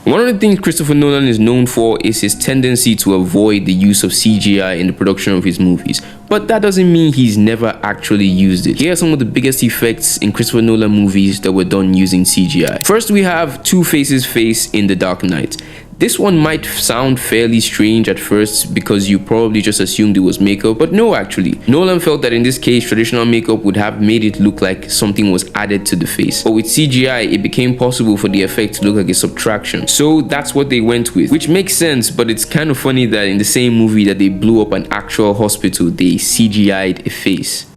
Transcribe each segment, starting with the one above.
One of the things Christopher Nolan is known for is his tendency to avoid the use of CGI in the production of his movies, but that doesn't mean he's never actually used it. Here are some of the biggest effects in Christopher Nolan movies that were done using CGI. First, we have Two-Face's face in The Dark Knight. This one might sound fairly strange at first because you probably just assumed it was makeup, but no, actually. Nolan felt that in this case, traditional makeup would have made it look like something was added to the face. But with CGI, it became possible for the effect to look like a subtraction. So that's what they went with, which makes sense, but it's kind of funny that in the same movie that they blew up an actual hospital, they CGI'd a face.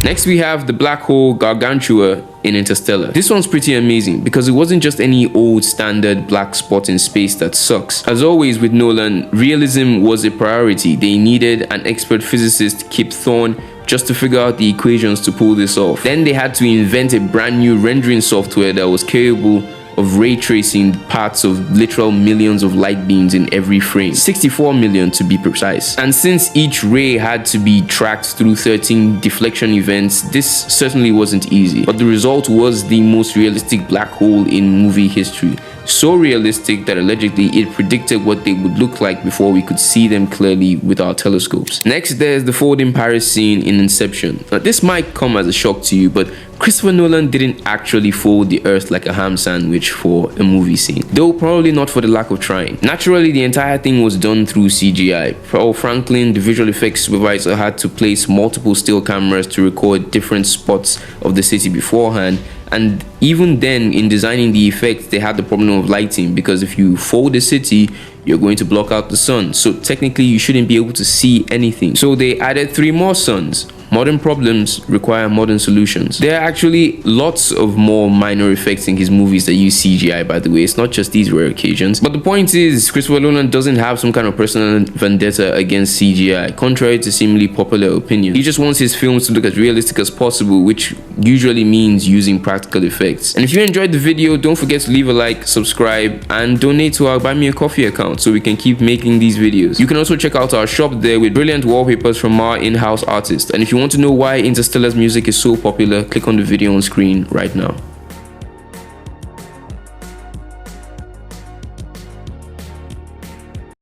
Next, we have the black hole Gargantua in Interstellar. This one's pretty amazing because it wasn't just any old standard black spot in space that sucks. As always with Nolan, realism was a priority. They needed an expert physicist, Kip Thorne, just to figure out the equations to pull this off. Then they had to invent a brand new rendering software that was capable of ray tracing parts of literal millions of light beams in every frame, 64 million to be precise. And since each ray had to be tracked through 13 deflection events, this certainly wasn't easy, but the result was the most realistic black hole in movie history. So realistic that allegedly it predicted what they would look like before we could see them clearly with our telescopes. Next, there's the Ford in Paris scene in Inception. Now, this might come as a shock to you, but Christopher Nolan didn't actually fold the earth like a ham sandwich for a movie scene, though probably not for the lack of trying. Naturally, the entire thing was done through CGI. Paul Franklin, the visual effects supervisor, had to place multiple still cameras to record different spots of the city beforehand. And even then, in designing the effects, they had the problem of lighting, because if you fold the city, you're going to block out the sun. So technically, you shouldn't be able to see anything. So they added 3 more suns. Modern problems require modern solutions. There are actually lots of more minor effects in his movies that use CGI, by the way. It's not just these rare occasions. But the point is, Christopher Nolan doesn't have some kind of personal vendetta against CGI, contrary to seemingly popular opinion. He just wants his films to look as realistic as possible, which usually means using practical effects. And if you enjoyed the video, don't forget to leave a like, subscribe, and donate to our Buy Me a Coffee account so we can keep making these videos. You can also check out our shop there with brilliant wallpapers from our in-house artists. And if you want to know why Interstellar's music is so popular, click on the video on screen right now.